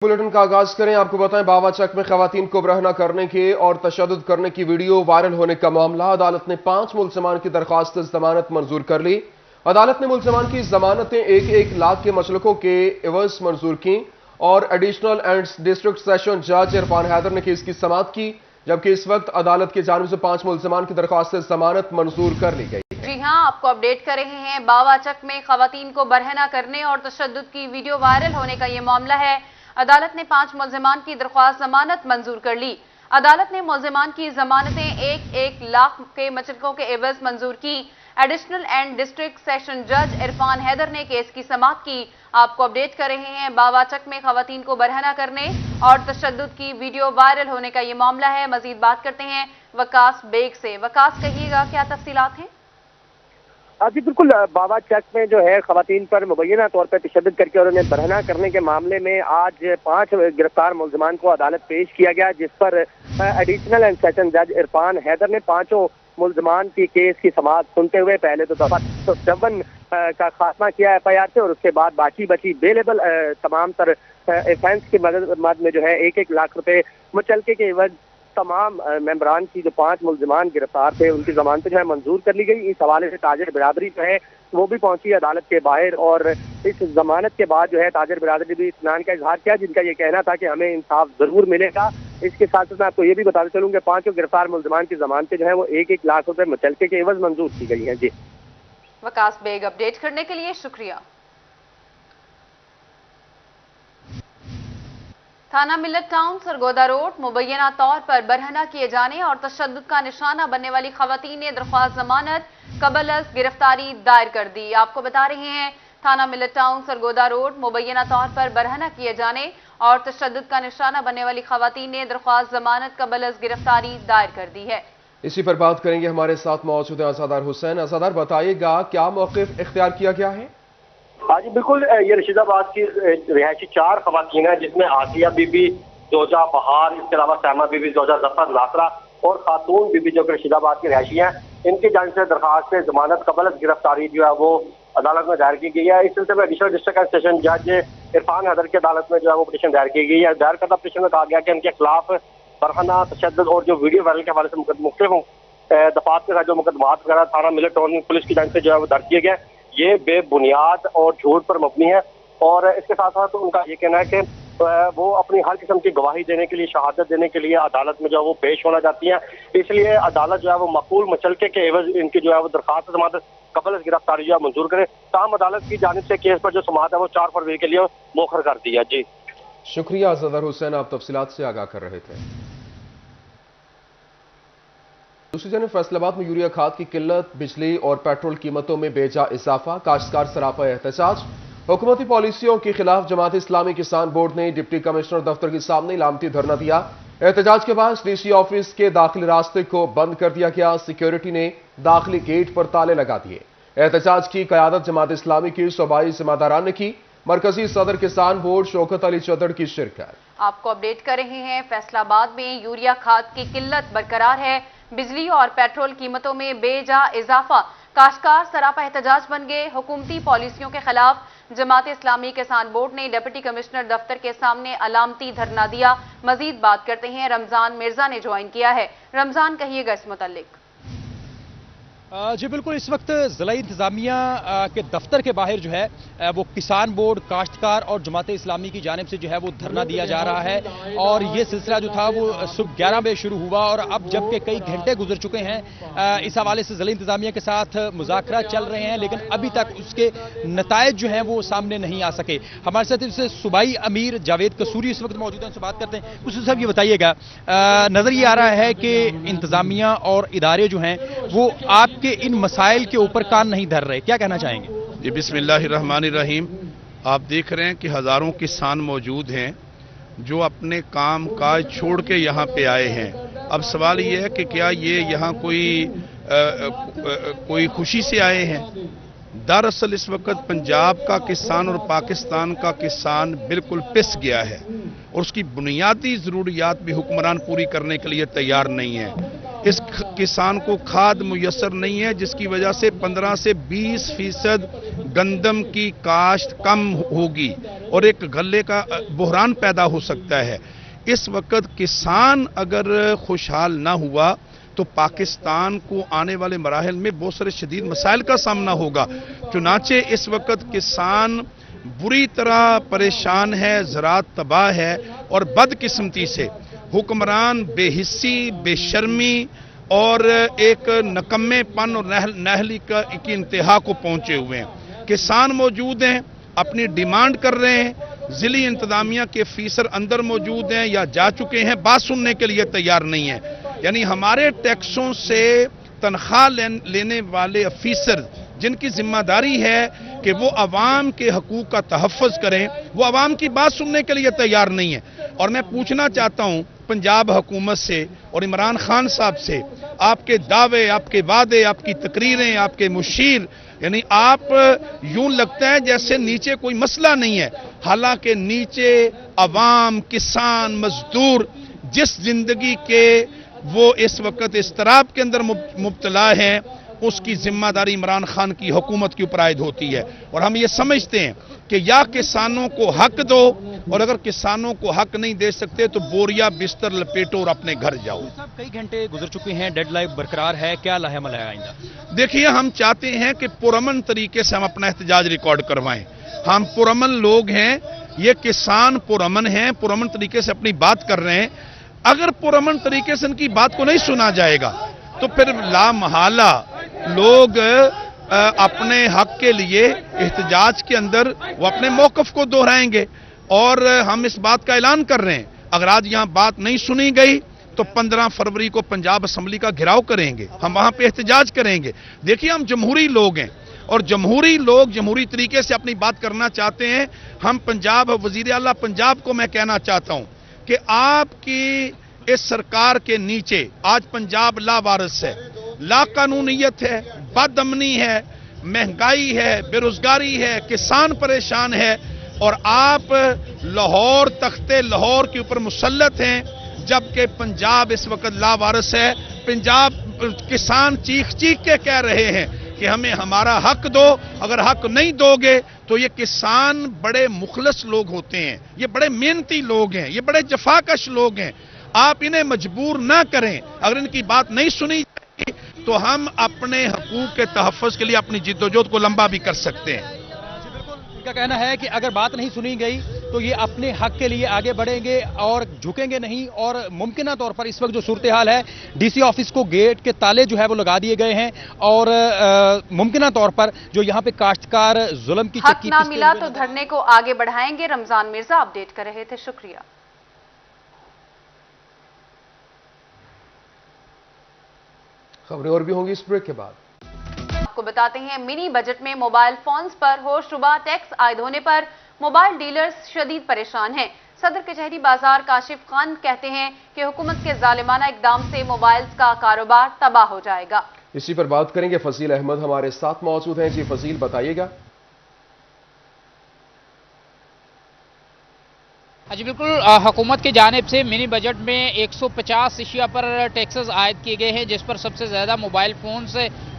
Bulletin का आगाज करें। आपको बताएं, बावा चक में खवातीन को बरहना करने के और तशद्दुद करने की वीडियो वायरल होने का मामला। अदालत ने 5 मुल्ज़मान की दरख्वास्त जमानत मंजूर कर ली। अदालत ने मुल्ज़मान की जमानतें 1-1 लाख के मसलकों के एवज मंजूर की और एडिशनल एंड डिस्ट्रिक्ट सेशन जज इरफान हैदर ने केस की समाअत की, जबकि इस वक्त अदालत की जानिब से 5 मुल्ज़मान की दरख्वास्त जमानत मंजूर कर ली गई। जी हां, आपको अपडेट कर रहे हैं। बावा चक में खवातीन को बरहना करने और तशद्दुद की वीडियो वायरल होने का ये मामला है। अदालत ने 5 मुल्ज़मान की दरख्वास्त जमानत मंजूर कर ली। अदालत ने मुल्ज़मान की जमानतें 1-1 लाख के मसलकों के एवज मंजूर की। एडिशनल एंड डिस्ट्रिक्ट सेशन जज इरफान हैदर ने केस की समाअत की। आपको अपडेट कर रहे हैं। बावा चक में खवातीन को बरहना करने और तशद्दुद की वीडियो वायरल होने का ये मामला है। मजीद बात करते हैं वकास बेग से। वकास, कहिएगा क्या तफसीलात हैं? जी बिल्कुल, बावा चक में जो है खवातीन पर मुबैना तौर पर तशद्दुद करके और उन्हें बरहना करने के मामले में आज 5 गिरफ्तार मुल्ज़मान को अदालत पेश किया गया, जिस पर एडिशनल एंड सेशन जज इरफान हैदर ने 5 मुल्ज़मान की केस की समाअत सुनते हुए पहले तो दफा 57 का खात्मा किया FIR से और उसके बाद बाकी बची बेलेबल तमाम तर ऑफेंस की मद में जो है 1-1 लाख रुपए मुचलके के एवज तमाम मेंबरान की जो 5 मुल्ज़मान गिरफ्तार थे उनकी जमानतें जो है मंजूर कर ली गई। इस हवाले से ताजिर बिरादरी जो है वो भी पहुंची अदालत के बाहर और इस जमानत के बाद जो है ताजिर बिरादरी भी इत्मीनान का इजहार किया, जिनका ये कहना था कि हमें इंसाफ जरूर मिलेगा। इसके साथ साथ मैं आपको ये भी बताते चलूँ कि 5 गिरफ्तार मुल्ज़मान की जमानतें जो है वो 1-1 लाख रुपए मुचलके के एवज मंजूर की गई है। जी वकास बेग, अपडेट करने के लिए शुक्रिया। थाना मिल्लत टाउन सरगोदा रोड मुबैना तौर पर बरहना किए जाने और तशद्दुद का निशाना बनने वाली खवातीन ने दरख्वास्त जमानत कबल अज़ गिरफ्तारी दायर कर दी। आपको बता रहे हैं, थाना मिल्लत टाउन सरगोदा रोड मुबैना तौर पर बरहना किए जाने और तशद्दुद का निशाना बनने वाली खवातीन ने दरख्वास्त जमानत कबल अज़ गिरफ्तारी दायर कर दी है। इसी पर बात करेंगे, हमारे साथ मौजूद है असादार हुसैन। असादार, बताइएगा क्या मौक़िफ़ इख्तियार किया गया है? हाँ जी बिल्कुल, ये रशीदाबाद की रिहायशी 4 खवातीन है, जिसमें आसिया बीबी, जोजा बहार, इसके अलावा सैमा बीबी, जोजा जफर नासरा और खातून बीबी जो कि रशीदाबाद की रिहायशी हैं, इनकी जानिब से दरख्वास्त जमानत कबल गिरफ्तारी जो है वो अदालत में दायर की गई है। इस सिलसिले में एडिशनल डिस्ट्रिक्ट एंड सेशन जज इरफान हैदर की अदालत में जो है वो पिटीशन दायर की गई है। दायर करदा पिटीशन में कहा गया कि उनके खिलाफ बरहना, तशद्दुद और जो वीडियो वायरल के हवाले से मुख्तलिफ दफात के साथ जो मुकदमात वगैरह थाना मिल्लत टाउन पुलिस की जानिब से जो है वो दर्ज किए गए, ये बेबुनियाद और झूठ पर मबनी है। और इसके साथ साथ उनका ये कहना है कि वो अपनी हर किस्म की गवाही देने के लिए, शहादत देने के लिए अदालत में जो है वो पेश होना चाहती हैं। इसलिए अदालत जो है वो मकबूल मचलके के एवज इनकी जो है वो दरख्वास्त जमानत कबल गिरफ्तारी जो है मंजूर करे। ताहम अदालत की जानिब से केस पर जो समाअत है वो 4 फरवरी के लिए मोखर कर दी है। जी शुक्रिया असादार हुसैन, आप तफसीलात से आगाह कर रहे थे। दूसरी जानब फैसलाबाद में यूरिया खाद की किल्लत, बिजली और पेट्रोल कीमतों में बेजा इजाफा, काश्तकार सरापा एहतजाज। हुकूमती पॉलिसियों के खिलाफ जमात इस्लामी किसान बोर्ड ने डिप्टी कमिश्नर दफ्तर के सामने लामती धरना दिया। एहतजाज के बाद DC ऑफिस के दाखिली रास्ते को बंद कर दिया गया। सिक्योरिटी ने दाखिली गेट पर ताले लगा दिए। एहतजाज की क़यादत जमात इस्लामी की सूबाई जिम्मेदारान ने की। मरकजी सदर किसान बोर्ड शौकत अली चौधरी की शिरकत। आपको अपडेट कर रहे हैं। फैसलाबाद में यूरिया खाद की किल्लत बरकरार है। बिजली और पेट्रोल कीमतों में बेजा इजाफा, काश्तकार सरापा एहतजाज बन गए। हुकूमती पॉलिसियों के खिलाफ जमात इस्लामी किसान बोर्ड ने डिप्टी कमिश्नर दफ्तर के सामने अलामती धरना दिया। मजीद बात करते हैं, रमजान मिर्जा ने ज्वाइन किया है। रमजान, कहिएगा इस मुतालिक। जी बिल्कुल, इस वक्त ज़िला इंतज़ामिया के दफ्तर के बाहर जो है वो किसान बोर्ड, काश्तकार और जमात इस्लामी की जानिब से जो है वो धरना दिया जा रहा है। और ये सिलसिला जो था वो सुबह 11 बजे शुरू हुआ और अब जबकि कई घंटे गुजर चुके हैं, इस हवाले से ज़िला इंतज़ामिया के साथ मुज़ाकरा चल रहे हैं, लेकिन अभी तक उसके नताइज जो हैं वो सामने नहीं आ सके। हमारे साथ इससे सूबाई अमीर जावेद कसूरी इस वक्त मौजूद हैं, उनसे बात करते हैं। उस साहब, ये बताइएगा, नज़र ये आ रहा है कि इंतज़ामिया और इदारे जो हैं वो आप कि इन मसाइल के ऊपर कान नहीं धर रहे, क्या कहना चाहेंगे? जी बिस्मिल्लाहिर्रहमानिर्रहीम। आप देख रहे हैं कि हज़ारों किसान मौजूद हैं जो अपने काम काज छोड़ के यहाँ पे आए हैं। अब सवाल ये है कि क्या ये यहाँ कोई खुशी से आए हैं? दरअसल इस वक्त पंजाब का किसान और पाकिस्तान का किसान बिल्कुल पिस गया है और उसकी बुनियादी ज़रूरियात भी हुक्मरान पूरी करने के लिए तैयार नहीं है। इस किसान को खाद मुयस्सर नहीं है, जिसकी वजह से 15 से 20% गंदम की काश्त कम होगी और एक गले का बहरान पैदा हो सकता है। इस वक्त किसान अगर खुशहाल ना हुआ तो पाकिस्तान को आने वाले मराहल में बहुत सारे शदीद मसाइल का सामना होगा। चुनाचे इस वक्त किसान बुरी तरह परेशान है, ज़राअत तबाह है और बदकिस्मती से हुक्मरान बेहिस्सी, बेशर्मी और एक नकम्मेपन और नाअहली की इंतहा को पहुंचे हुए हैं। किसान मौजूद हैं, अपनी डिमांड कर रहे हैं, ज़िली इंतजामिया के अफीसर अंदर मौजूद हैं या जा चुके हैं, बात सुनने के लिए तैयार नहीं है। यानी हमारे टैक्सों से तनख्वाह लेने वाले अफीसर जिनकी जिम्मेदारी है कि वो अवाम के हकूक का तहफ़्फ़ुज़ करें, वो अवाम की बात सुनने के लिए तैयार नहीं है। और मैं पूछना चाहता हूँ पंजाब हुकूमत से और इमरान खान साहब से, आपके दावे, आपके वादे, आपकी तकरीरें, आपके मुशीर, यानी आप यूं लगता है जैसे नीचे कोई मसला नहीं है, हालांकि नीचे अवाम, किसान, मजदूर जिस जिंदगी के वो इस वक्त इस्तराब के अंदर मुब्तला हैं, उसकी जिम्मेदारी इमरान खान की हुकूमत के ऊपर आयद होती है। और हम ये समझते हैं कि या किसानों को हक दो, और अगर किसानों को हक नहीं दे सकते तो बोरिया बिस्तर लपेटो और अपने घर जाओ। कई घंटे गुजर चुके हैं, डेडलाइन बरकरार है, क्या लाहेअमल है आइंदा? देखिए, हम चाहते हैं कि पुरअमन तरीके से हम अपना एहतजाज रिकॉर्ड करवाएं। हम पुरअमन लोग हैं, ये किसान पुरअमन हैं, पुरअमन तरीके से अपनी बात कर रहे हैं। अगर पुरअमन तरीके से उनकी बात को नहीं सुना जाएगा तो फिर लामहाला लोग अपने हक के लिए एहतजाज के अंदर वो अपने मौक़िफ़ को दोहराएंगे। और हम इस बात का ऐलान कर रहे हैं, अगर आज यहां बात नहीं सुनी गई तो 15 फरवरी को पंजाब असम्बली का घेराव करेंगे, हम वहां पे एहतजाज करेंगे। देखिए, हम जमहूरी लोग हैं और जमहूरी लोग जमहूरी तरीके से अपनी बात करना चाहते हैं। हम पंजाब वज़ीर आला पंजाब को मैं कहना चाहता हूं कि आपकी इस सरकार के नीचे आज पंजाब लावारिस है, लाकानूनियत है, बदअमनी है, महंगाई है, बेरोजगारी है, किसान परेशान है, और आप लाहौर, तख्ते लाहौर के ऊपर मुसल्लत हैं, जबकि पंजाब इस वक्त लावारिस है। पंजाब किसान चीख चीख के कह रहे हैं कि हमें हमारा हक दो, अगर हक नहीं दोगे तो ये किसान बड़े मुखलस लोग होते हैं, ये बड़े मेहनती लोग हैं, ये बड़े जफाकश लोग हैं, आप इन्हें मजबूर ना करें। अगर इनकी बात नहीं सुनी जाएगी तो हम अपने हकूक के तहफ़्फ़ुज़ के लिए अपनी जिद्दोजहद को लंबा भी कर सकते हैं। इनका कहना है कि अगर बात नहीं सुनी गई तो ये अपने हक के लिए आगे बढ़ेंगे और झुकेंगे नहीं। और मुमकिन तौर पर इस वक्त जो सूरत हाल है, डीसी ऑफिस को गेट के ताले जो है वो लगा दिए गए हैं और मुमकिन तौर पर जो यहाँ पे काश्तकार जुल्म की हक ना मिला तो धरने को आगे बढ़ाएंगे। रमजान मिर्जा अपडेट कर रहे थे, शुक्रिया। खबरें और भी होंगी इस ब्रेक के बाद। आपको बताते हैं, मिनी बजट में मोबाइल फोन्स पर होशरुबा टैक्स आयद होने पर मोबाइल डीलर्स शदीद परेशान हैं। सदर कचहरी बाजार काशिफ खान कहते हैं कि हुकूमत के जालिमाना इकदाम से मोबाइल्स का कारोबार तबाह हो जाएगा। इसी पर बात करेंगे, फसील अहमद हमारे साथ मौजूद हैं। जी फसील, बताइएगा। जी बिल्कुल, हुकूमत की जानिब से मिनी बजट में 150 अशिया पर टैक्सेस आयद किए गए हैं, जिस पर सबसे ज़्यादा मोबाइल फ़ोन्स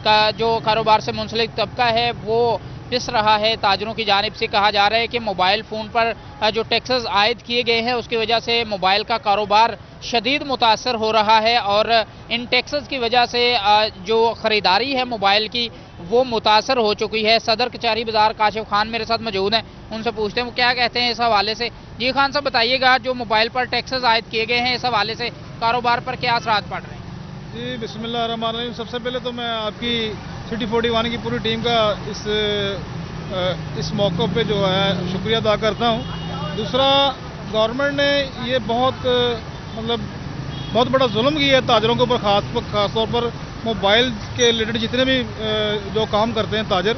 का जो कारोबार से मुंसलिक तबका है वो पिस रहा है। ताजरों की जानिब से कहा जा रहा है कि मोबाइल फ़ोन पर जो टैक्सेस आयद किए गए हैं उसकी वजह से मोबाइल का कारोबार शदीद मुतासर हो रहा है और इन टैक्सेस की वजह से जो ख़रीदारी है मोबाइल की वो मुतासर हो चुकी है। सदर कचहरी बाजार काशिफ खान मेरे साथ मौजूद हैं, उनसे पूछते हैं वो क्या कहते हैं इस हवाले से। जी खान साहब, बताइएगा, जो मोबाइल पर टैक्सेस आयद किए गए हैं इस हवाले से कारोबार पर क्या असरात पड़ रहे हैं? जी बिस्मिल्लाह रहमान रहीम। सबसे पहले तो मैं आपकी सिटी 41 की पूरी टीम का इस मौके पे जो है शुक्रिया अदा करता हूँ। दूसरा, गवर्नमेंट ने ये बहुत बड़ा जुल्म किया है ताजरों के ऊपर, ख़ास तौर पर मोबाइल के रिलेटेड जितने भी जो काम करते हैं ताजर,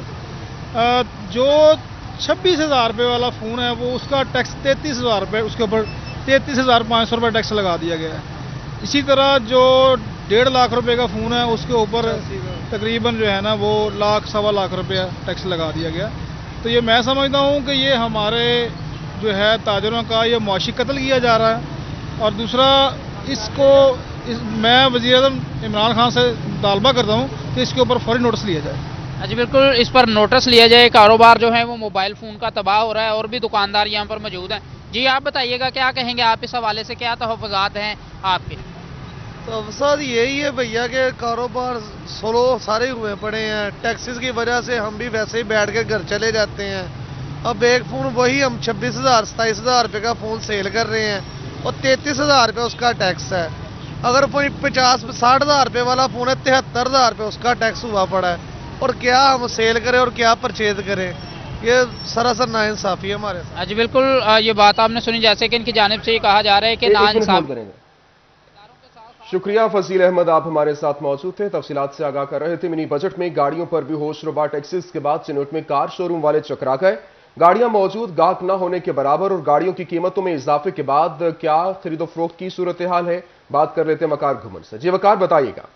जो 26,000 रुपये वाला फ़ोन है वो उसका टैक्स 33,000 रुपये, उसके ऊपर 33,500 रुपये टैक्स लगा दिया गया है। इसी तरह जो 1.5 लाख रुपए का फ़ोन है उसके ऊपर तकरीबन जो है ना वो लाख सवा लाख रुपया टैक्स लगा दिया गया। तो ये मैं समझता हूँ कि ये हमारे जो है ताजरों का ये मुआशी कत्ल किया जा रहा है। और दूसरा, मैं वज़ीर-ए-आज़म इमरान खान से मुतालबा करता हूँ कि इसके ऊपर फौरी नोटिस लिया जाए। जी बिल्कुल, इस पर नोटिस लिया जाए। कारोबार जो है वो मोबाइल फ़ोन का तबाह हो रहा है और भी दुकानदार यहाँ पर मौजूद हैं। जी आप बताइएगा, क्या कहेंगे आप इस हवाले से, क्या तहफ़्फ़ुज़ात हैं आपके? तो सर यही है भैया कि कारोबार स्लो सारे हुए पड़े हैं। टैक्सेस की वजह से हम भी वैसे ही बैठ के घर चले जाते हैं। अब एक फ़ोन वही हम 26,000 27,000 रुपये का फ़ोन सेल कर रहे हैं और 33,000 रुपये उसका टैक्स है। अगर कोई 50-60,000 रुपये वाला फ़ोन है, 73,000 रुपये उसका टैक्स हुआ पड़ा है। और क्या हम सेल करें और क्या परचेज करें, ये सरासर नाइंसाफ़ी है हमारे साथ। जी बिल्कुल, ये बात आपने सुनी, जैसे कि इनकी जानिब से ये कहा जा रहा है कि नाइंसाफ़ी। शुक्रिया फजील अहमद, आप हमारे साथ मौजूद थे, तफसीलात से आगाह कर रहे थे। मिनी बजट में गाड़ियों पर भी होशरुबा टैक्सेस के बाद चिनौट में कार शोरूम वाले चकरा गए। गाड़ियां मौजूद, गाहक न होने के बराबर और गाड़ियों की कीमतों में इजाफे के बाद क्या खरीदो फरोख्त की सूरत हाल है, बात कर लेते हैं वकार घुमन से। जी वकार, बताइएगा।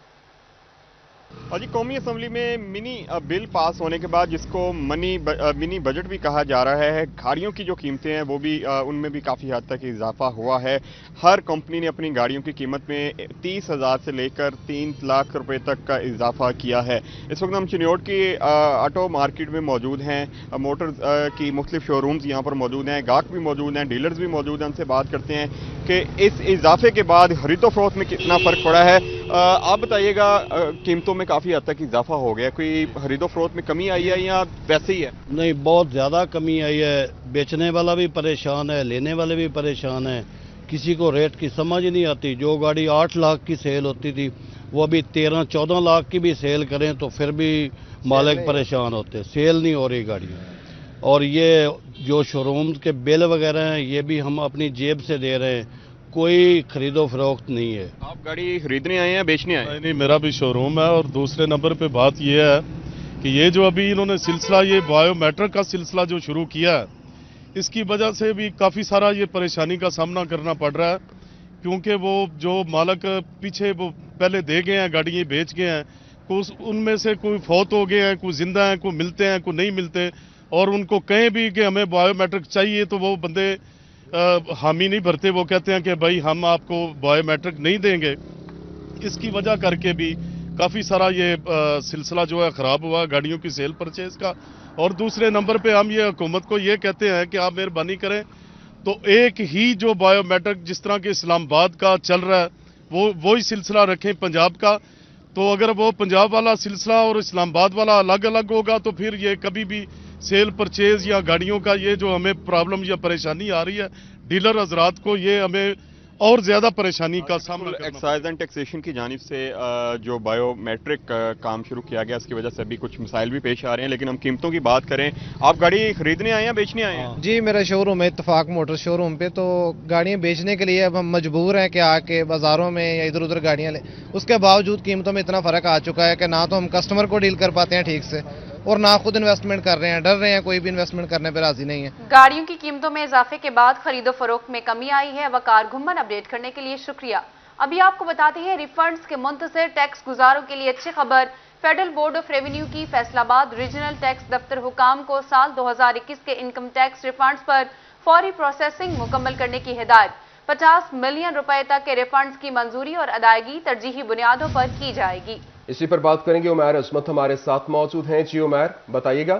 और जी कौमी असम्बली में मिनी बिल पास होने के बाद, जिसको मिनी बजट भी कहा जा रहा है, गाड़ियों की जो कीमतें हैं वो भी उनमें भी काफ़ी हद तक इजाफा हुआ है। हर कंपनी ने अपनी गाड़ियों की कीमत में 30,000 से लेकर 3 लाख रुपए तक का इजाफा किया है। इस वक्त हम चिन्योट की ऑटो मार्केट में मौजूद हैं। मोटर की मुख्तलिफ शोरूम्स यहाँ पर मौजूद हैं, गाहक भी मौजूद हैं, डीलर्स भी मौजूद हैं। उनसे बात करते हैं कि इस इजाफे के बाद खरीदो फरोख्त में कितना फ़र्क पड़ा है। आप बताइएगा, कीमतों में काफ़ी हद तक इजाफा हो गया, कोई खरीदो फरोख्त में कमी आई है या वैसे ही है? नहीं, बहुत ज़्यादा कमी आई है। बेचने वाला भी परेशान है, लेने वाले भी परेशान है। किसी को रेट की समझ नहीं आती। जो गाड़ी 8 लाख की सेल होती थी वो अभी 13-14 लाख की भी सेल करें तो फिर भी मालिक परेशान होते, सेल नहीं हो रही गाड़ी। और ये जो शोरूम के बिल वगैरह हैं ये भी हम अपनी जेब से दे रहे हैं, कोई खरीदो फरोख्त नहीं है। आप गाड़ी खरीदने आए हैं, बेचने आए हैं? नहीं, मेरा भी शोरूम है। और दूसरे नंबर पे बात यह है कि ये जो अभी इन्होंने सिलसिला, ये बायोमेट्रिक का सिलसिला जो शुरू किया है, इसकी वजह से भी काफ़ी सारा ये परेशानी का सामना करना पड़ रहा है। क्योंकि वो जो मालक पीछे वो पहले दे गए हैं, गाड़ियाँ बेच गए हैं, कुछ उनमें से कोई फौत हो गए हैं, कोई जिंदा हैं, कोई मिलते हैं, कोई नहीं मिलते। और उनको कहें भी कि हमें बायोमेट्रिक चाहिए तो वो बंदे हामी नहीं भरते। वो कहते हैं कि भाई हम आपको बायोमेट्रिक नहीं देंगे। इसकी वजह करके भी काफ़ी सारा ये सिलसिला जो है ख़राब हुआ गाड़ियों की सेल परचेज का। और दूसरे नंबर पे हम ये हुकूमत को ये कहते हैं कि आप मेहरबानी करें तो एक ही जो बायोमेट्रिक जिस तरह के इस्लामाबाद का चल रहा है वही सिलसिला रखें पंजाब का। तो अगर वो पंजाब वाला सिलसिला और इस्लामाबाद वाला अलग अलग होगा तो फिर ये कभी भी सेल परचेज या गाड़ियों का ये जो हमें प्रॉब्लम या परेशानी आ रही है, डीलर हजरात को ये हमें और ज्यादा परेशानी का सामना करना। एक्साइज एंड टैक्सेशन की जानिब से जो बायोमेट्रिक काम शुरू किया गया, इसकी वजह से अभी कुछ मसाइल भी पेश आ रहे हैं। लेकिन हम कीमतों की बात करें, आप गाड़ी खरीदने आए हैं, बेचने आए हैं? जी, मेरा शोरूम है इत्तफाक मोटर शोरूम पे। तो गाड़ियाँ बेचने के लिए अब हम मजबूर हैं कि आके बाज़ारों में या इधर उधर गाड़ियाँ लें। उसके बावजूद कीमतों में इतना फ़र्क आ चुका है कि ना तो हम कस्टमर को डील कर पाते हैं ठीक से और ना खुद इन्वेस्टमेंट कर रहे हैं, डर रहे हैं, कोई भी इन्वेस्टमेंट करने पर राजी नहीं है। गाड़ियों की कीमतों में इजाफे के बाद खरीदो फरोख्त में कमी आई है। वकार घुम्मन, अपडेट करने के लिए शुक्रिया। अभी आपको बताते हैं रिफंड्स के मुंतज़िर टैक्स गुजारों के लिए अच्छी खबर। फेडरल बोर्ड ऑफ रेवेन्यू की फैसलाबाद रीजनल टैक्स दफ्तर हुकाम को साल 2021 के इनकम टैक्स रिफंड्स पर फौरी प्रोसेसिंग मुकम्मल करने की हिदायत। 50 मिलियन रुपए तक के रिफंड्स की मंजूरी और अदायगी तरजीही बुनियादों पर की जाएगी। इसी पर बात करेंगे। उमैर अजमत हमारे साथ मौजूद हैं। जी उमैर, बताइएगा।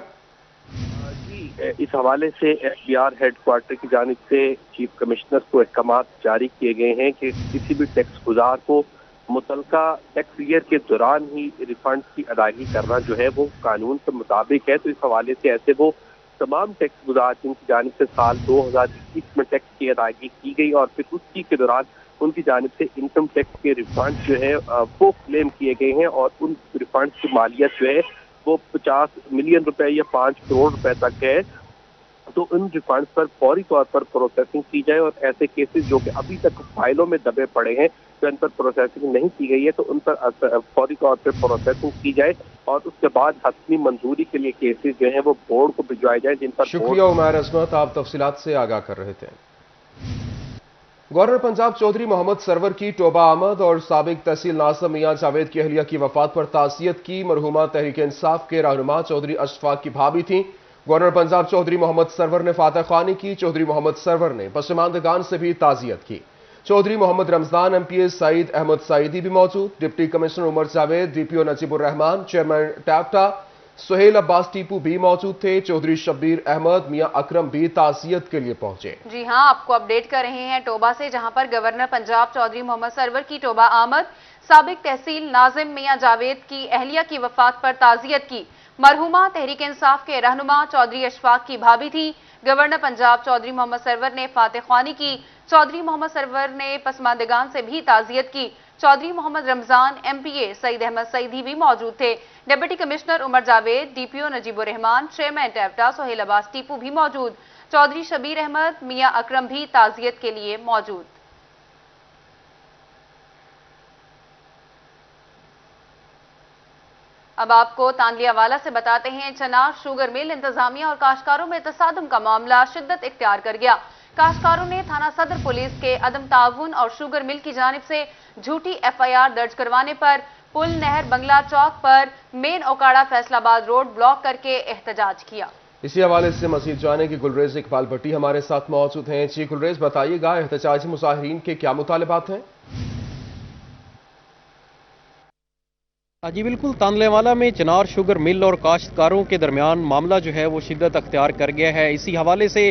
जी, इस हवाले से एफबीआर हेडक्वार्टर की जानिब से चीफ कमिश्नर को अहकाम जारी किए गए हैं कि किसी भी टैक्स गुजार को मुतलका टैक्स ईयर के दौरान ही रिफंड की अदायगी करना जो है वो कानून के मुताबिक है। तो इस हवाले से ऐसे वो तमाम टैक्स गुजार जिनकी जानिब से साल 2021 में टैक्स की अदायगी की गई और फिर उसी के दौरान उनकी जानिब से इनकम टैक्स के रिफंड जो है वो क्लेम किए गए हैं और उन रिफंड की मालियत जो है वो 50 मिलियन रुपए या 5 करोड़ रुपए तक है। तो उन रिफंड्स पर फौरी तौर पर प्रोसेसिंग की जाए और ऐसे केसेस जो कि अभी तक फाइलों में दबे पड़े हैं तो इन पर प्रोसेसिंग नहीं की गई है तो उन पर फौरी तौर पर प्रोसेसिंग की जाए और उसके बाद हतमी मंजूरी के लिए केसेस जो है वो बोर्ड को भिजवाए जाए, जिन पर। शुक्रिया उमैर अजमत, आप तफसीलात से आगाह कर रहे थे। गवर्नर पंजाब चौधरी मोहम्मद सरवर की तौबा अहमद और साबिक तहसील नासिर मियां जावेद की अहलिया की वफात पर ताज़ियत की। मरहुमा तहरीक इंसाफ के रहनुमा चौधरी अशफाक की भाभी थीं। गवर्नर पंजाब चौधरी मोहम्मद सरवर ने फातह ख्वानी की। चौधरी मोहम्मद सरवर ने पसमानदगान से भी ताज़ियत की। चौधरी मोहम्मद रमजान, एमपीएस सईद अहमद सईदी भी मौजूद। Deputy commissioner Umar Javed, DPO Najibur Rehman, chairman टैप्टा सुहेल अब्बास टीपू भी मौजूद थे। चौधरी शब्बीर अहमद, मियां अकरम भी ताज़ियत के लिए पहुंचे। जी हां, आपको अपडेट कर रहे हैं टोबा से, जहां पर गवर्नर पंजाब चौधरी मोहम्मद सरवर की टोबा आमद, साबिक तहसील नाजिम मियां जावेद की अहलिया की वफात पर ताज़ियत की। मरहुमा तहरीक इंसाफ के रहनुमा चौधरी अशफाक की भाभी थी। गवर्नर पंजाब चौधरी मोहम्मद सरवर ने फातह ख्वानी की। चौधरी मोहम्मद सरवर ने पसमानदगान से भी ताज़ियत की। चौधरी मोहम्मद रमजान, MPA सईद अहमद सईदी भी मौजूद थे। Deputy commissioner Umar Javed, DPO Najibur Rehman, chairman टैप्टा सुहेल अब्बास टीपू भी मौजूद। चौधरी शबीर अहमद, मियां अकरम भी ताज़ियत के लिए मौजूद। अब आपको तांदलियावाला से बताते हैं, चनार शुगर मिल इंतजामिया और काश्तकारों में तसादुम का मामला शिद्दत इख्तियार कर गया। काश्तकारों ने थाना सदर पुलिस के अदम ताउन और शुगर मिल की जानिब से झूठी FIR दर्ज करवाने पर पुल नहर बंगला चौक पर main Okara Faisalabad road block करके एहतजाज किया। इसी हवाले से मजीद जाने की गुलरेज इकबाल भट्टी हमारे साथ मौजूद हैं। जी गुलरेज, बताइएगा एहतजाजी मुजाहिरीन के क्या मुतालबात हैं? जी बिल्कुल, तांदलेवाला में चनार शुगर मिल और काश्तकारों के दरमियान मामला जो है वो शिद्दत अख्तियार कर गया है। इसी हवाले से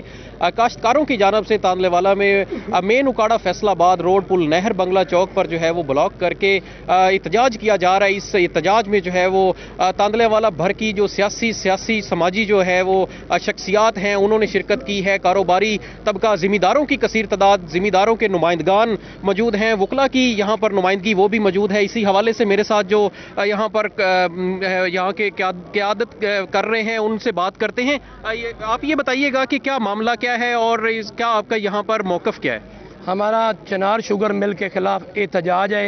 काश्तकारों की जानब से तांदलेवाला में मेन उकाड़ा फैसलाबाद रोड पुल नहर बंगला चौक पर जो है वो ब्लॉक करके एहतजाज किया जा रहा है। इस एहतजाज में जो है वो तांदलेवाला भर की जो सियासी समाजी जो है वो शख्सियात हैं उन्होंने शिरकत की है। कारोबारी तबका, ज़िम्मेदारों की कसीर तादाद, ज़िम्मेदारों के नुमाइंदगान मौजूद हैं, वकला की यहाँ पर नुमाइंदगी वो भी मौजूद है। इसी हवाले से मेरे साथ जो यहाँ पर यहाँ के क़यादत कर रहे हैं उनसे बात करते हैं। आप ये बताइएगा कि क्या मामला क्या है और क्या आपका यहाँ पर मौक़िफ़ क्या है? हमारा चनार शुगर मिल के खिलाफ एहतजाज है।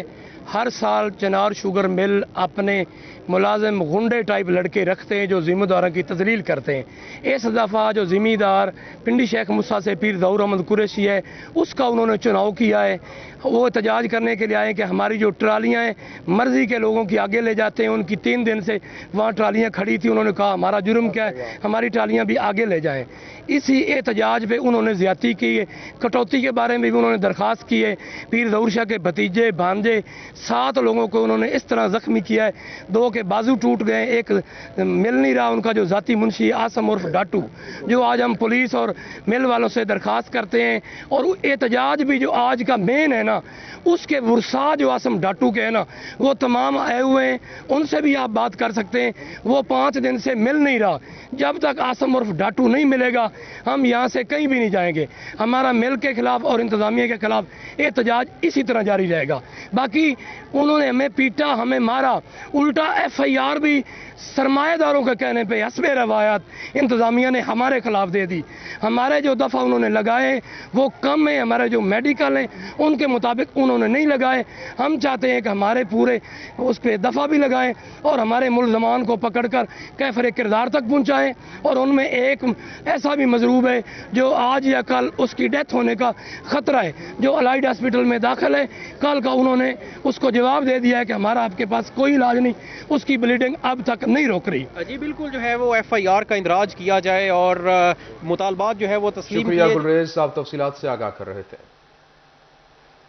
हर साल चनार शुगर मिल अपने मुलाजिम गुंडे टाइप लड़के रखते हैं जो ज़िम्मेदारों की तजलील करते हैं। इस दफ़ा जो ज़िम्मेदार पिंडी शेख मूसा से पीर ज़हूर अहमद कुरैशी है उसका उन्होंने चुनाव किया है। वो एहतजाज करने के लिए आए कि हमारी जो ट्रालियाँ हैं मर्ज़ी के लोगों की आगे ले जाते हैं। उनकी 3 दिन से वहाँ ट्रालियाँ खड़ी थी। उन्होंने कहा हमारा जुर्म क्या है, हमारी ट्रालियाँ भी आगे ले जाएँ। इसी एहतजाज पे उन्होंने ज़्यादती की है। कटौती के बारे में भी उन्होंने दरख्वास्त की है। पीर ज़हूर शाह के भतीजे भांजे 7 लोगों को उन्होंने इस तरह ज़ख्मी किया है, 2 के बाजू टूट गए, एक मिल नहीं रहा उनका जो ज़ाती मुंशी आसम उर्फ डाटू, जो आज हम पुलिस और मिल वालों से दरख्वास्त करते हैं। और एहतजाज भी जो आज का मेन है ना, उसके वुरसा जो आसम डाटू के हैं ना, वो तमाम आए हुए हैं, उनसे भी आप बात कर सकते हैं। वो 5 दिन से मिल नहीं रहा। जब तक आसम उर्फ डाटू नहीं मिलेगा हम यहाँ से कहीं भी नहीं जाएंगे। हमारा मिल के खिलाफ और इंतजामिया के खिलाफ एहतजाज इसी तरह जारी रहेगा। बाकी उन्होंने हमें पीटा, हमें मारा, उल्टा FIR भी सरमाएदारों के कहने पे हस्बे रवायत इंतजामिया ने हमारे खिलाफ दे दी। हमारे जो दफ़ा उन्होंने लगाए वो कम है, हमारे जो मेडिकल हैं उनके मुताबिक उन्होंने नहीं लगाए। हम चाहते हैं कि हमारे पूरे उस पर दफ़ा भी लगाएं और हमारे मुल्ज़मान को पकड़कर कैफरे किरदार तक पहुँचाएँ। और उनमें एक ऐसा भी मजरूब है जो आज या कल उसकी डेथ होने का ख़तरा है, जो अलाइड हॉस्पिटल में दाखिल है। कल का उन्होंने उसको जवाब दे दिया है कि हमारा आपके पास कोई इलाज नहीं, उसकी ब्लीडिंग अब तक नहीं रोक रही। जी बिल्कुल, जो है वो FIR का इंदराज किया जाए और मुतालबात जो है वो तस्लीम। शुक्रिया गुलरेज, आप तफसीलात से आगाह कर रहे थे।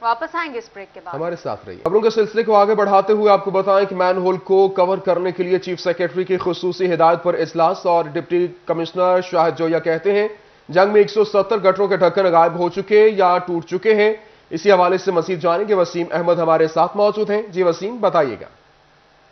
वापस आएंगे इस ब्रेक के बाद, हमारे साथ रहिए। खबरों के सिलसिले को आगे बढ़ाते हुए आपको बताएं कि मैन होल को कवर करने के लिए चीफ सेक्रेटरी की खुसूसी हिदायत पर इजलास और डिप्टी कमिश्नर शाहिद जोया कहते हैं जंग में 170 गटरों के ढक्कन गायब हो चुके या टूट चुके हैं। इसी हवाले से मजीद जानेंगे। वसीम अहमद हमारे साथ मौजूद हैं। जी वसीम, बताइएगा।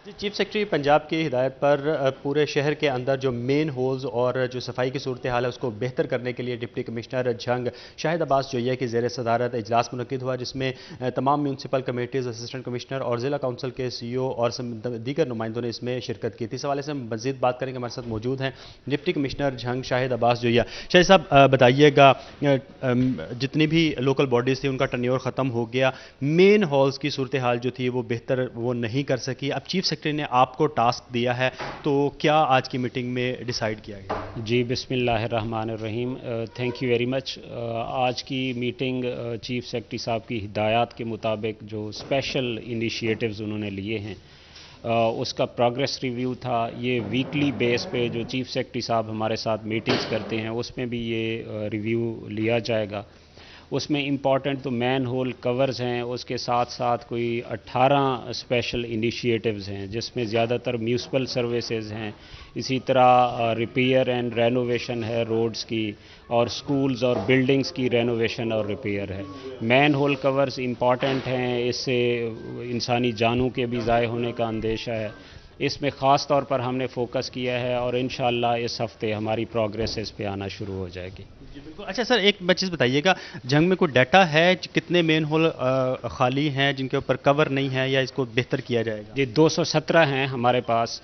चीफ सेक्रेटरी पंजाब की हिदायत पर पूरे शहर के अंदर जो मेन होल्स और जो सफाई की सूरत हाल है उसको बेहतर करने के लिए डिप्टी कमिश्नर जंग शाहिद अब्बास जोया की ज़ेर सदारत इजलास मुनक़िद हुआ, जिसमें तमाम म्यूनसिपल कमेटीज़, असिस्टेंट कमिश्नर और ज़िला काउंसिल के CEO और दीगर नुमाइंदों ने इसमें शिरकत की थी। इस हवाले से हम मज़ीद बात करेंगे। हमारे साथ मौजूद हैं डिप्टी कमिश्नर जंग शाहिद अब्बास जोया। शाहिद साहब बताइएगा, जितनी भी लोकल बॉडीज़ थी उनका टर्न्योर ख़त्म हो गया, मेन हॉल्स की सूरत हाल जो थी वो बेहतर वो नहीं कर सकी। अब चीफ सेक्रेटरी ने आपको टास्क दिया है, तो क्या आज की मीटिंग में डिसाइड किया गया? जी बिस्मिल्लाहिर्रहमानिर्रहीम, थैंक यू वेरी मच। आज की मीटिंग चीफ सेक्रेटरी साहब की हिदायत के मुताबिक जो स्पेशल इनिशिएटिव्स उन्होंने लिए हैं उसका प्रोग्रेस रिव्यू था। ये वीकली बेस पे जो चीफ सेक्रेटरी साहब हमारे साथ मीटिंग्स करते हैं उसमें भी ये रिव्यू लिया जाएगा उसमें इम्पॉर्टेंट तो मैन होल कवर्स हैं, उसके साथ साथ कोई 18 स्पेशल इनिशिएटिव्स हैं जिसमें ज़्यादातर म्यूनसिपल सर्विसेज हैं, इसी तरह रिपेयर एंड रेनोवेशन है रोड्स की, और स्कूल्स और बिल्डिंग्स की रेनोवेशन और रिपेयर है। मैन होल कवर्स इम्पॉर्टेंट हैं, इससे इंसानी जानों के भी ज़ाय होने का अंदेशा है। इसमें ख़ास तौर पर हमने फोकस किया है और इंशाअल्लाह इस हफ्ते हमारी प्रोग्रेस इस पे आना शुरू हो जाएगी। जी बिल्कुल। अच्छा सर, एक चीज़ बताइएगा, जंग में कोई डाटा है कितने मेन होल खाली हैं जिनके ऊपर कवर नहीं है या इसको बेहतर किया जाएगा? जी 217 हैं हमारे पास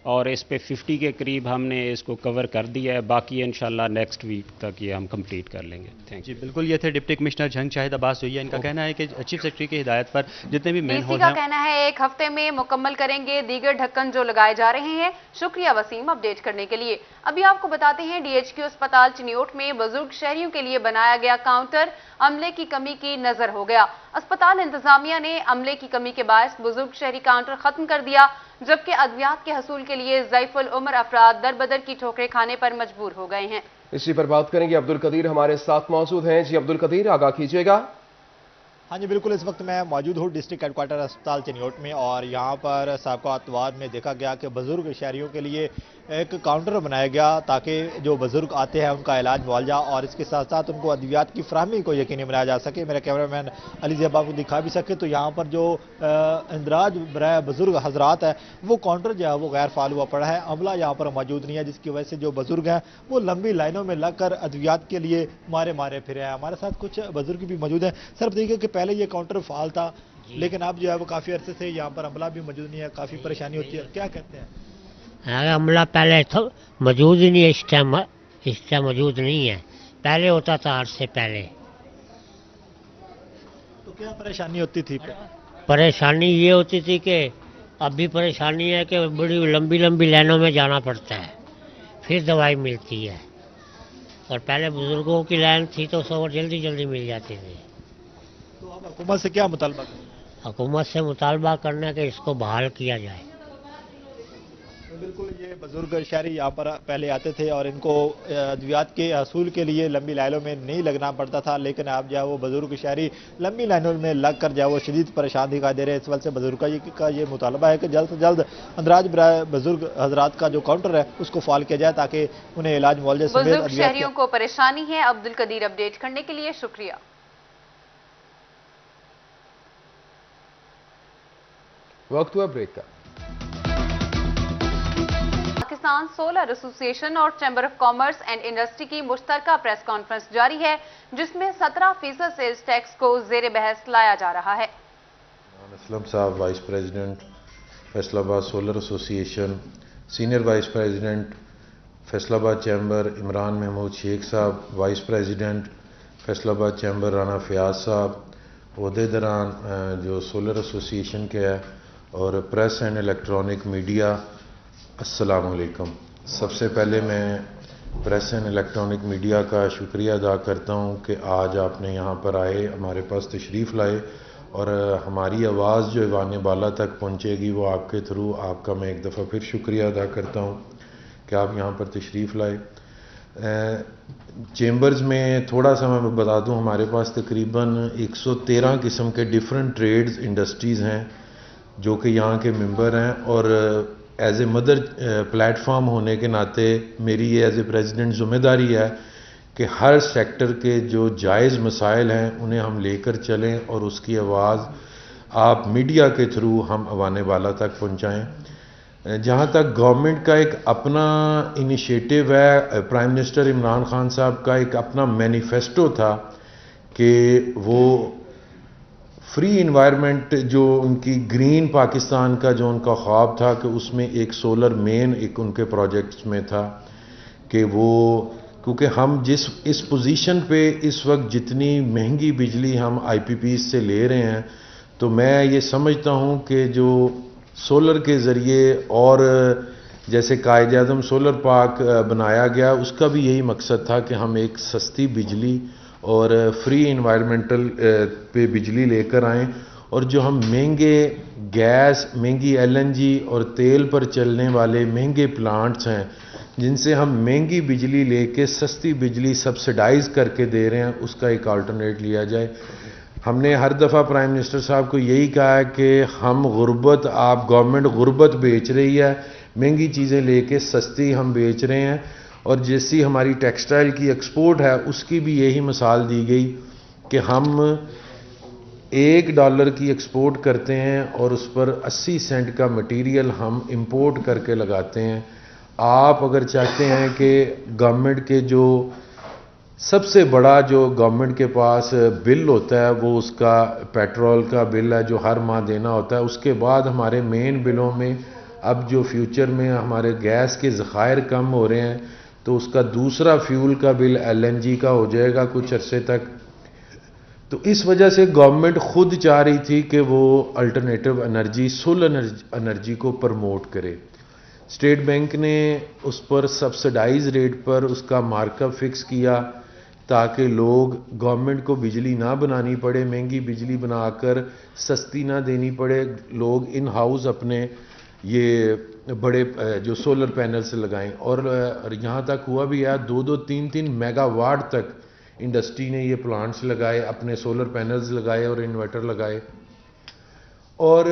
और इस पे 50 के करीब हमने इसको कवर कर दिया है, बाकी इंशाल्लाह नेक्स्ट वीक तक ये हम कंप्लीट कर लेंगे। थैंक जी बिल्कुल। ये थे डिप्टी कमिश्नर झंग शाहिद अब्बास जोइया। इनका कहना है कि चीफ सेक्रेटरी की हिदायत पर जितने भी मेन होल का कहना है 1 हफ्ते में मुकम्मल करेंगे दीगर ढक्कन जो लगाए जा रहे हैं। शुक्रिया वसीम अपडेट करने के लिए। अभी आपको बताते हैं DHQ अस्पताल चिन्योट में बुजुर्ग शहरियों के लिए बनाया गया काउंटर अमले की कमी की नजर हो गया। अस्पताल इंतजामिया ने अमले की कमी के बायस बुजुर्ग शहरी काउंटर खत्म कर दिया, जबकि अद्वियात के हसूल के लिए ज़ईफुल उम्र अफराद दरबदर की ठोकरें खाने पर मजबूर हो गए हैं। इसी पर बात करेंगे, अब्दुल कदीर हमारे साथ मौजूद हैं। जी अब्दुल कदीर, आगाह कीजिएगा। हाँ जी बिल्कुल, इस वक्त मैं मौजूद हूँ डिस्ट्रिक्ट हेडक्वार्टर अस्पताल चिन्योट में और यहाँ पर साबका अतवार में देखा गया कि बुजुर्ग शहरियों के लिए एक काउंटर बनाया गया ताकि जो बुजुर्ग आते हैं उनका इलाज मुआवजा और इसके साथ साथ उनको अद्वियात की फ्राहमी को यकीनी बनाया जा सके। मेरा कैमरामैन अली ज़ेबा को दिखा भी सके तो यहाँ पर जो इंदराज बराए बुजुर्ग हजरात है वो काउंटर जो है वो गैर फाल हुआ पड़ा है। अमला यहाँ पर मौजूद नहीं है, जिसकी वजह से जो बुजुर्ग हैं वो लंबी लाइनों में लग कर अद्वियात के लिए मारे फिरे हैं। हमारे साथ कुछ बुजुर्ग भी मौजूद हैं। सर बताइए कि पहले ये काउंटर फाल था लेकिन अब जो है वो काफ़ी अरसे से यहाँ पर अमला भी मौजूद नहीं है, काफ़ी परेशानी होती है, क्या कहते हैं? अमला पहले तो मौजूद ही नहीं है, इस टाइम मौजूद नहीं है, पहले होता था आज से पहले। तो क्या परेशानी होती थी? परेशानी ये होती थी कि अब भी परेशानी है कि बड़ी लंबी लंबी लाइनों में जाना पड़ता है फिर दवाई मिलती है, और पहले बुजुर्गों की लाइन थी तो सब जल्दी जल्दी मिल जाती थी। तो अब हुकूमत से क्या मुतालबा करें? हुकूमत से मुतालबा करने के इसको बहाल किया जाए। बिल्कुल, ये बुजुर्ग शहरी यहाँ पर पहले आते थे और इनको अद्वियात के हसूल के लिए लंबी लाइनों में नहीं लगना पड़ता था, लेकिन अब जो है वो बुजुर्ग शहरी लंबी लाइनों में लग कर जो है वो शदीद परेशान दिखाई दे रहे हैं। इस वजह से बुजुर्ग का ये मुतालबा है कि जल्द से जल्द अंदराज बराए बुजुर्ग हजरात का जो काउंटर है उसको फाल किया जाए ताकि उन्हें इलाज मुआवजे बुजुर्ग शहरियों को परेशानी है। अब्दुल कदीर अपडेट करने के लिए शुक्रिया। वक्त हुआ ब्रेक का। पाकिस्तान सोलर एसोसिएशन और chamber of commerce and industry की मुश्तरका प्रेस कॉन्फ्रेंस जारी है जिसमें 17% सेल्स टैक्स को जेर बहस लाया जा रहा है। असलम साहब vice president Faisalabad solar association, senior vice president Faisalabad chamber Imran Mahmood Sheikh साहब, vice president Faisalabad chamber Rana Fayyaz साहब, ओहदेदारान जो सोलर एसोसिएशन के है, और प्रेस एंड इलेक्ट्रॉनिक मीडिया, अस्सलाम वालेकुम। सबसे पहले मैं प्रेस एंड इलेक्ट्रॉनिक मीडिया का शुक्रिया अदा करता हूं कि आज आपने यहां पर आए, हमारे पास तशरीफ़ लाए, और हमारी आवाज़ जो ऐवान बाला तक पहुंचेगी वो आपके थ्रू। आपका मैं एक दफ़ा फिर शुक्रिया अदा करता हूं कि आप यहां पर तशरीफ़ लाए। चेम्बर्स में थोड़ा सा मैं बता दूं, हमारे पास तकरीबन 113 किस्म के डिफरेंट ट्रेड्स इंडस्ट्रीज़ हैं जो कि यहाँ के मेंबर हैं, और एज ए मदर प्लेटफॉर्म होने के नाते मेरी ये एज ए प्रेसिडेंट ज़िम्मेदारी है कि हर सेक्टर के जो जायज़ मसाइल हैं उन्हें हम लेकर चलें और उसकी आवाज़ आप मीडिया के थ्रू हम अवाने वाला तक पहुँचाएँ। जहाँ तक गवर्नमेंट का एक अपना इनिशिएटिव है, प्राइम मिनिस्टर इमरान खान साहब का एक अपना मैनिफेस्टो था कि वो फ्री इन्वायरमेंट, जो उनकी ग्रीन पाकिस्तान का जो उनका ख्वाब था कि उसमें एक सोलर मेन एक उनके प्रोजेक्ट्स में था कि वो, क्योंकि हम इस पोजीशन पे इस वक्त जितनी महंगी बिजली हम IPPs से ले रहे हैं, तो मैं ये समझता हूँ कि जो सोलर के ज़रिए, और जैसे कायदे आज़म सोलर पार्क बनाया गया, उसका भी यही मकसद था कि हम एक सस्ती बिजली और फ्री इन्वायरमेंटल पे बिजली लेकर आएँ, और जो हम महंगे गैस, महंगी LNG और तेल पर चलने वाले महंगे प्लांट्स हैं جن سے ہم مہنگی بجلی لے کے سستی بجلی سبسڈائز کر کے دے رہے ہیں، اس کا ایک آلٹرنیٹ لیا جائے۔ ہم نے ہر دفعہ پرائم منسٹر صاحب کو یہی کہا ہے کہ ہم غربت، آپ گورنمنٹ غربت بیچ رہی ہے، مہنگی چیزیں لے کے سستی ہم بیچ رہے ہیں، اور جیسی ہماری ٹیکسٹائل کی ایکسپورٹ ہے اس کی بھی یہی مثال دی گئی کہ ہم $1 کی ایکسپورٹ کرتے ہیں اور اس پر 80 سینٹ کا مٹیریل ہم امپورٹ کر کے لگاتے ہیں۔ آپ اگر چاہتے ہیں کہ گورنمنٹ کے جو سب سے بڑا جو گورنمنٹ کے پاس بل ہوتا ہے وہ اس کا پیٹرول کا بل ہے جو ہر ماہ دینا ہوتا ہے، اس کے بعد ہمارے مین بلوں میں اب جو فیوچر میں ہمارے گیس کے ذخائر کم ہو رہے ہیں تو اس کا دوسرا فیول کا بل LNG کا ہو جائے گا کچھ عرصے تک۔ تو اس وجہ سے گورنمنٹ خود چاہ رہی تھی کہ وہ الٹرنیٹو انرجی، سولر انرجی کو پروموٹ کرے۔ اسٹیٹ بینک نے اس پر سبسڈائز ریٹ پر اس کا مارک اپ فکس کیا تاکہ لوگ گورنمنٹ کو بجلی نہ بنانی پڑے، مہنگی بجلی بنا کر سستی نہ دینی پڑے، لوگ ان ہاؤس اپنے یہ بڑے جو سولر پینلز لگائیں۔ اور یہاں تک ہوا بھی ہے 2-2, 3-3 میگا واٹ تک انڈسٹری نے یہ پلانٹس لگائے، اپنے سولر پینلز لگائے اور انورٹر لگائے۔ اور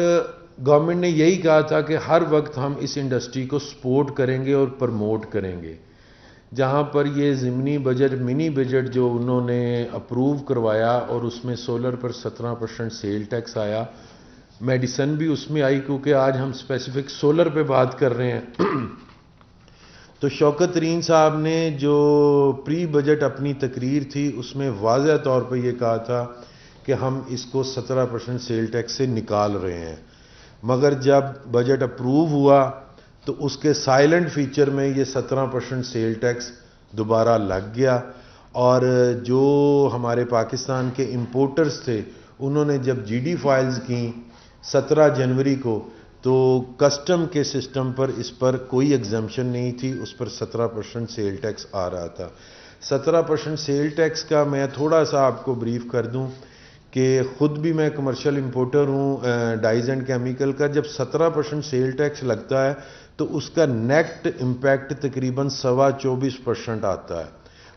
گورنمنٹ نے یہی کہا تھا کہ ہر وقت ہم اس انڈسٹری کو سپورٹ کریں گے اور پروموٹ کریں گے۔ جہاں پر یہ ضمنی بجٹ، منی بجٹ جو انہوں نے اپروو کروایا اور اس میں سولر پر 17% سیل ٹیکس آیا، میڈیسن بھی اس میں آئی کیونکہ آج ہم اسپیسیفک سولر پہ بات کر رہے ہیں۔ تو شوکت ترین صاحب نے جو پری بجٹ اپنی تقریر تھی اس میں واضح طور پہ یہ کہا تھا کہ ہم اس کو 17% سیل ٹیکس سے نکال رہے ہیں، مگر جب بجٹ اپروو ہوا تو اس کے سائلنٹ فیچر میں یہ 17% سیل ٹیکس دوبارہ لگ گیا، اور جو ہمارے پاکستان کے امپورٹرز تھے انہوں نے جب GD فائلز کی 17 جنوری کو تو کسٹم کے سسٹم پر اس پر کوئی ایگزمپشن نہیں تھی، اس پر 17% سیل ٹیکس آ رہا تھا۔ 17% سیل ٹیکس کا میں تھوڑا سا آپ کو بریف کر دوں کہ خود بھی میں کمرشل امپورٹر ہوں ڈائز اینڈ کیمیکل کا۔ جب 17% سیل ٹیکس لگتا ہے تو اس کا نیٹ امپیکٹ تقریباً 24% آتا ہے،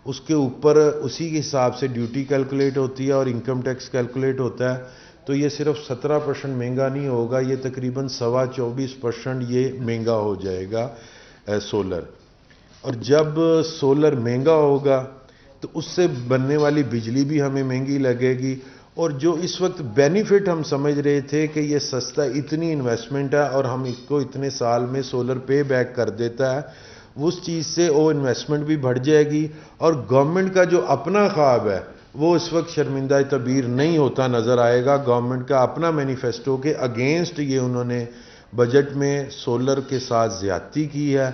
اس کے اوپر اسی کے حساب سے ڈیوٹی کیلکولیٹ ہوتی ہے اور انکم ٹیکس کیلکولیٹ ہوتا ہے، تو یہ صرف 17% مہنگا نہیں ہوگا، یہ تقریباً 24.25% یہ مہنگا ہو جائے گا سولر۔ اور جب سولر مہنگا ہوگا تو اس سے بننے والی بجلی بھی ہمیں مہنگی لگے گی، اور جو اس وقت بینیفٹ ہم سمجھ رہے تھے کہ یہ سستا، اتنی انویسٹمنٹ ہے اور ہم اس کو اتنے سال میں سولر پے بیک کر دیتا ہے، اس چیز سے وہ انویسٹمنٹ بھی بڑھ جائے گی، اور گورنمنٹ کا جو اپنا خواب ہے وہ اس وقت شرمندہ تعبیر نہیں ہوتا نظر آئے گا۔ گورنمنٹ کا اپنا مینیفیسٹو کے اگینسٹ یہ انہوں نے بجٹ میں سولر کے ساتھ زیادتی کی ہے،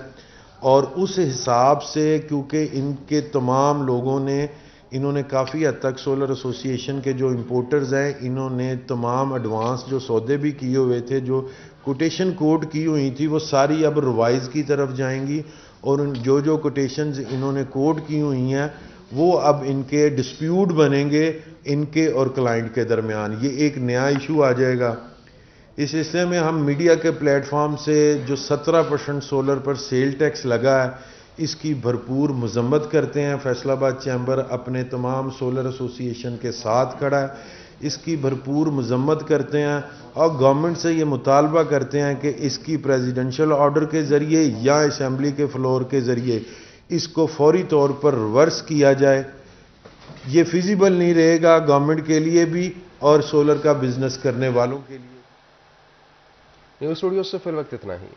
اور اس حساب سے کیونکہ ان کے تمام لوگوں نے، انہوں نے کافی حد تک سولر ایسوسی ایشن کے جو امپورٹرز ہیں انہوں نے تمام ایڈوانس جو سودے بھی کیے ہوئے تھے، جو کوٹیشن کوڈ کی ہوئی تھی وہ ساری اب ریوائز کی طرف جائیں گی، اور جو کوٹیشنز انہوں نے کوڈ کی ہوئی ہیں وہ اب ان کے ڈسپیوٹ بنیں گے ان کے اور کلائنٹ کے درمیان، یہ ایک نیا ایشو آ جائے گا۔ اس سلسلے میں ہم میڈیا کے پلیٹ فارم سے جو 17% سولر پر سیل ٹیکس لگا ہے اس کی بھرپور مذمت کرتے ہیں۔ فیصل آباد چیمبر اپنے تمام سولر ایسوسی ایشن کے ساتھ کھڑا ہے، اس کی بھرپور مذمت کرتے ہیں، اور گورنمنٹ سے یہ مطالبہ کرتے ہیں کہ اس کی پریزیڈنشل آرڈر کے ذریعے یا اسمبلی کے فلور کے ذریعے اس کو فوری طور پر ریورس کیا جائے۔ یہ فیزیبل نہیں رہے گا گورنمنٹ کے لیے بھی اور سولر کا بزنس کرنے والوں کے لیے۔ نیوز اسٹوڈیو سے فی الوقت اتنا ہی۔